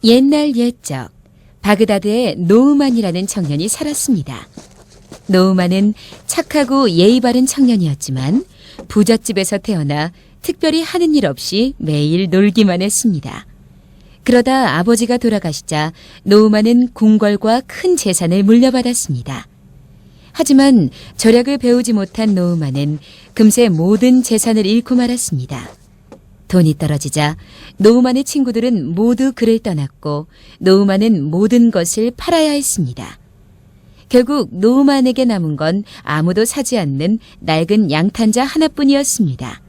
옛날 옛적 바그다드에 노우만이라는 청년이 살았습니다. 노우만은 착하고 예의 바른 청년이었지만 부잣집에서 태어나 특별히 하는 일 없이 매일 놀기만 했습니다. 그러다 아버지가 돌아가시자 노우만은 궁궐과 큰 재산을 물려받았습니다. 하지만 절약을 배우지 못한 노우만은 금세 모든 재산을 잃고 말았습니다. 돈이 떨어지자 노우만의 친구들은 모두 그를 떠났고 노우만은 모든 것을 팔아야 했습니다. 결국 노우만에게 남은 건 아무도 사지 않는 낡은 양탄자 하나뿐이었습니다.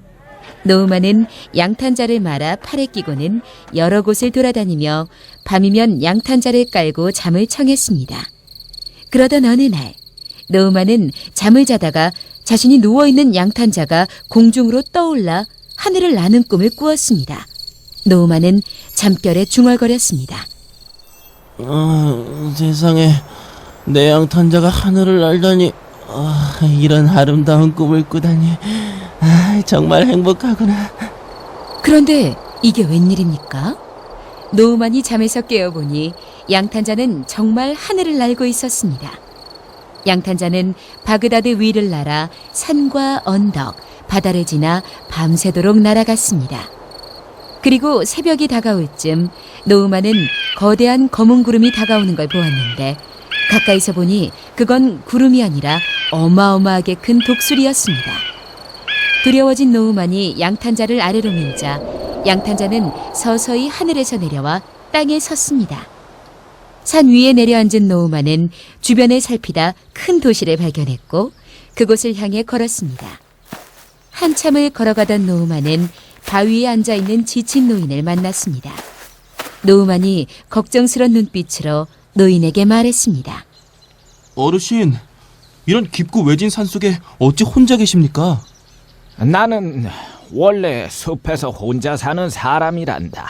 노우만은 양탄자를 말아 팔에 끼고는 여러 곳을 돌아다니며 밤이면 양탄자를 깔고 잠을 청했습니다. 그러던 어느 날 노우만은 잠을 자다가 자신이 누워있는 양탄자가 공중으로 떠올라 하늘을 나는 꿈을 꾸었습니다. 노우만은 잠결에 중얼거렸습니다. 세상에 내 양탄자가 하늘을 날다니 이런 아름다운 꿈을 꾸다니 정말 행복하구나. 그런데 이게 웬일입니까? 노우만이 잠에서 깨어보니 양탄자는 정말 하늘을 날고 있었습니다. 양탄자는 바그다드 위를 날아 산과 언덕, 바다를 지나 밤새도록 날아갔습니다. 그리고 새벽이 다가올 즈음 노우만은 거대한 검은 구름이 다가오는 걸 보았는데 가까이서 보니 그건 구름이 아니라 어마어마하게 큰 독수리였습니다. 두려워진 노우만이 양탄자를 아래로 밀자 양탄자는 서서히 하늘에서 내려와 땅에 섰습니다. 산 위에 내려앉은 노우만은 주변을 살피다 큰 도시를 발견했고 그곳을 향해 걸었습니다. 한참을 걸어가던 노우만은 바위에 앉아있는 지친 노인을 만났습니다. 노우만이 걱정스런 눈빛으로 노인에게 말했습니다. 어르신, 이런 깊고 외진 산속에 어찌 혼자 계십니까? 나는 원래 숲에서 혼자 사는 사람이란다.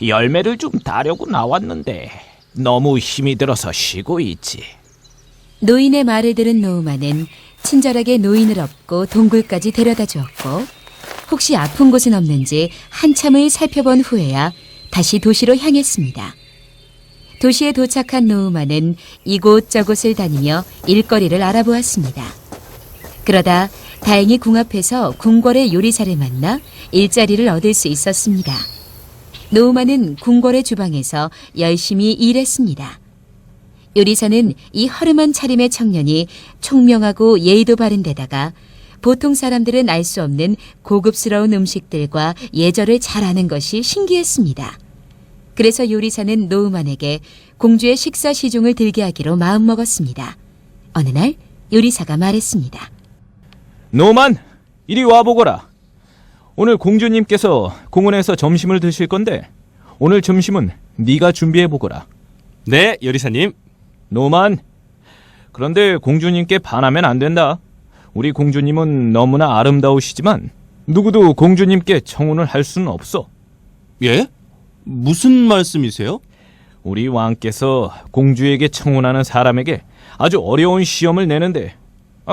열매를 좀 따려고 나왔는데 너무 힘이 들어서 쉬고 있지. 노인의 말을 들은 노우만은 친절하게 노인을 업고 동굴까지 데려다 주었고 혹시 아픈 곳은 없는지 한참을 살펴본 후에야 다시 도시로 향했습니다. 도시에 도착한 노우만은 이곳저곳을 다니며 일거리를 알아보았습니다. 그러다 다행히 궁 앞에서 궁궐의 요리사를 만나 일자리를 얻을 수 있었습니다. 노우만은 궁궐의 주방에서 열심히 일했습니다. 요리사는 이 허름한 차림의 청년이 총명하고 예의도 바른 데다가 보통 사람들은 알 수 없는 고급스러운 음식들과 예절을 잘 아는 것이 신기했습니다. 그래서 요리사는 노우만에게 공주의 식사 시중을 들게 하기로 마음먹었습니다. 어느 날 요리사가 말했습니다. 노만, 이리 와보거라. 오늘 공주님께서 공원에서 점심을 드실 건데 오늘 점심은 네가 준비해보거라. 네, 요리사님. 노만, 그런데 공주님께 반하면 안 된다. 우리 공주님은 너무나 아름다우시지만 누구도 공주님께 청혼을 할 수는 없어. 예? 무슨 말씀이세요? 우리 왕께서 공주에게 청혼하는 사람에게 아주 어려운 시험을 내는데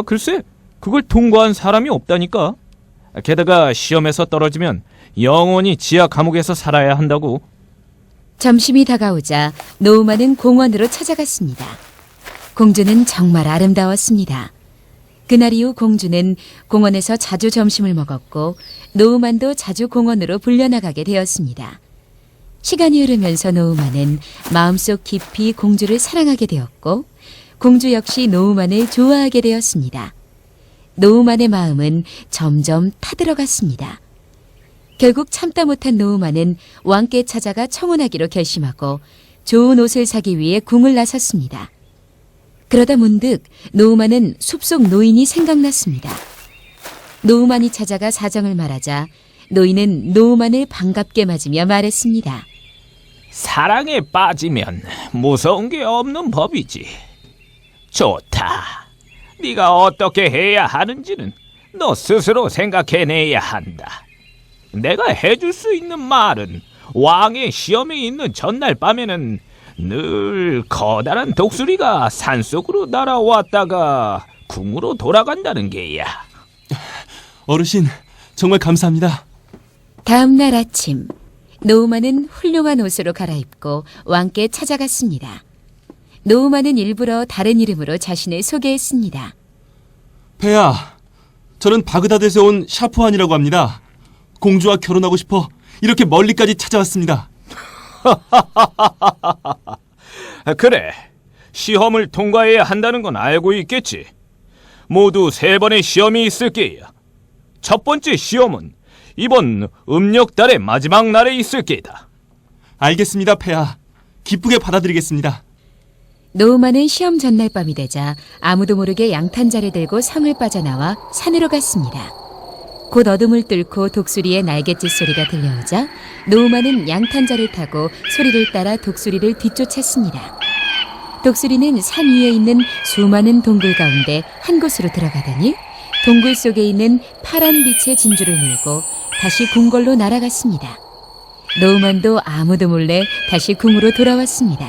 글쎄 그걸 통과한 사람이 없다니까. 게다가 시험에서 떨어지면 영원히 지하 감옥에서 살아야 한다고. 점심이 다가오자 노우만은 공원으로 찾아갔습니다. 공주는 정말 아름다웠습니다. 그날 이후 공주는 공원에서 자주 점심을 먹었고 노우만도 자주 공원으로 불려나가게 되었습니다. 시간이 흐르면서 노우만은 마음속 깊이 공주를 사랑하게 되었고 공주 역시 노우만을 좋아하게 되었습니다. 노우만의 마음은 점점 타들어갔습니다. 결국 참다 못한 노우만은 왕께 찾아가 청혼하기로 결심하고 좋은 옷을 사기 위해 궁을 나섰습니다. 그러다 문득 노우만은 숲속 노인이 생각났습니다. 노우만이 찾아가 사정을 말하자 노인은 노우만을 반갑게 맞으며 말했습니다. 사랑에 빠지면 무서운 게 없는 법이지. 좋다. 네가 어떻게 해야 하는지는 너 스스로 생각해내야 한다. 내가 해줄 수 있는 말은 왕의 시험에 있는 전날 밤에는 늘 커다란 독수리가 산속으로 날아왔다가 궁으로 돌아간다는 게야. 어르신, 정말 감사합니다. 다음 날 아침 노우만은 훌륭한 옷으로 갈아입고 왕께 찾아갔습니다. 노우만은 일부러 다른 이름으로 자신을 소개했습니다. 폐하, 저는 바그다드에서 온 샤프한이라고 합니다. 공주와 결혼하고 싶어 이렇게 멀리까지 찾아왔습니다. 그래, 시험을 통과해야 한다는 건 알고 있겠지. 모두 3번의 시험이 있을 게야. 첫 번째 시험은 이번 음력달의 마지막 날에 있을 게다. 알겠습니다, 폐하. 기쁘게 받아들이겠습니다. 노우만은 시험 전날 밤이 되자 아무도 모르게 양탄자를 들고 성을 빠져나와 산으로 갔습니다. 곧 어둠을 뚫고 독수리의 날갯짓 소리가 들려오자 노우만은 양탄자를 타고 소리를 따라 독수리를 뒤쫓았습니다. 독수리는 산 위에 있는 수많은 동굴 가운데 한 곳으로 들어가더니 동굴 속에 있는 파란 빛의 진주를 물고 다시 궁궐로 날아갔습니다. 노우만도 아무도 몰래 다시 궁으로 돌아왔습니다.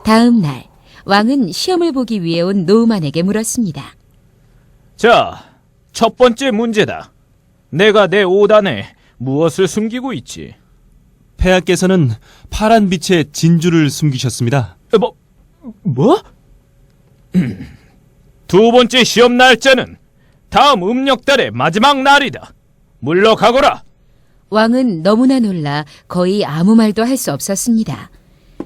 다음 날 왕은 시험을 보기 위해 온 노우만에게 물었습니다. 자, 첫 번째 문제다. 내가 내 옷 안에 무엇을 숨기고 있지? 폐하께서는 파란 빛의 진주를 숨기셨습니다. 뭐? 두 번째 시험 날짜는 다음 음력달의 마지막 날이다. 물러가거라. 왕은 너무나 놀라 거의 아무 말도 할 수 없었습니다.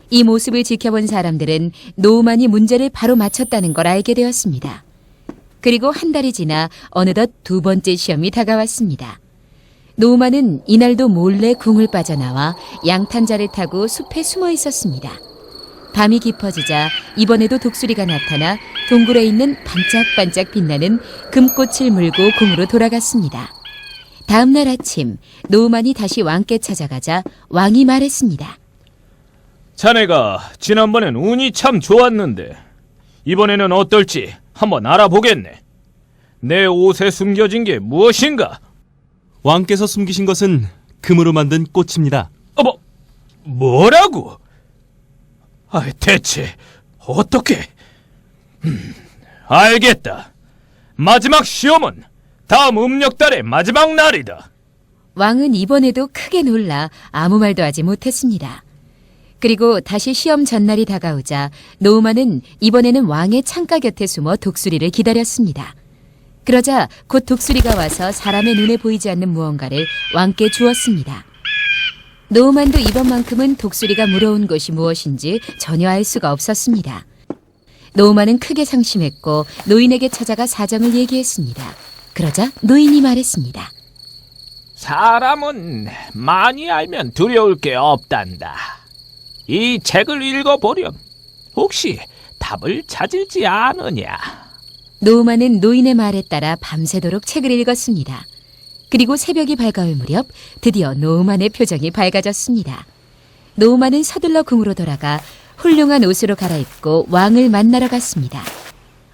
이 모습을 지켜본 사람들은 노우만이 문제를 바로 맞췄다는 걸 알게 되었습니다. 그리고 한 달이 지나 어느덧 두 번째 시험이 다가왔습니다. 노우만은 이날도 몰래 궁을 빠져나와 양탄자를 타고 숲에 숨어 있었습니다. 밤이 깊어지자 이번에도 독수리가 나타나 동굴에 있는 반짝반짝 빛나는 금꽃을 물고 궁으로 돌아갔습니다. 다음 날 아침 노우만이 다시 왕께 찾아가자 왕이 말했습니다. 자네가 지난번엔 운이 참 좋았는데 이번에는 어떨지 한번 알아보겠네. 내 옷에 숨겨진 게 무엇인가? 왕께서 숨기신 것은 금으로 만든 꽃입니다. 뭐라고? 대체 어떻게? 알겠다. 마지막 시험은 다음 음력달의 마지막 날이다. 왕은 이번에도 크게 놀라 아무 말도 하지 못했습니다. 그리고 다시 시험 전날이 다가오자 노우만은 이번에는 왕의 창가 곁에 숨어 독수리를 기다렸습니다. 그러자 곧 독수리가 와서 사람의 눈에 보이지 않는 무언가를 왕께 주었습니다. 노우만도 이번만큼은 독수리가 물어온 것이 무엇인지 전혀 알 수가 없었습니다. 노우만은 크게 상심했고 노인에게 찾아가 사정을 얘기했습니다. 그러자 노인이 말했습니다. 사람은 많이 알면 두려울 게 없단다. 이 책을 읽어보렴. 혹시 답을 찾을지 아느냐? 노우만은 노인의 말에 따라 밤새도록 책을 읽었습니다. 그리고 새벽이 밝아올 무렵 드디어 노우만의 표정이 밝아졌습니다. 노우만은 서둘러 궁으로 돌아가 훌륭한 옷으로 갈아입고 왕을 만나러 갔습니다.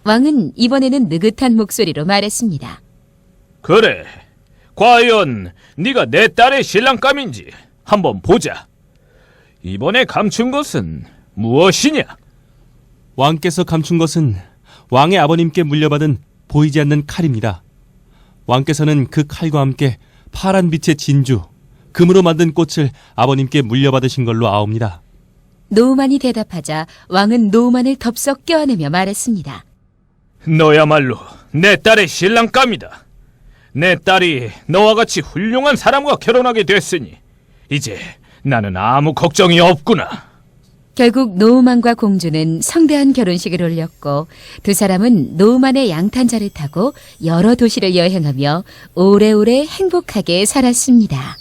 왕은 이번에는 느긋한 목소리로 말했습니다. 그래, 과연 네가 내 딸의 신랑감인지 한번 보자. 이번에 감춘 것은 무엇이냐? 왕께서 감춘 것은 왕의 아버님께 물려받은 보이지 않는 칼입니다. 왕께서는 그 칼과 함께 파란 빛의 진주, 금으로 만든 꽃을 아버님께 물려받으신 걸로 아옵니다. 노우만이 대답하자 왕은 노우만을 덥석 껴안으며 말했습니다. 너야말로 내 딸의 신랑감이다. 내 딸이 너와 같이 훌륭한 사람과 결혼하게 됐으니 이제 나는 아무 걱정이 없구나. 결국 노우만과 공주는 성대한 결혼식을 올렸고 두 사람은 노우만의 양탄자를 타고 여러 도시를 여행하며 오래오래 행복하게 살았습니다.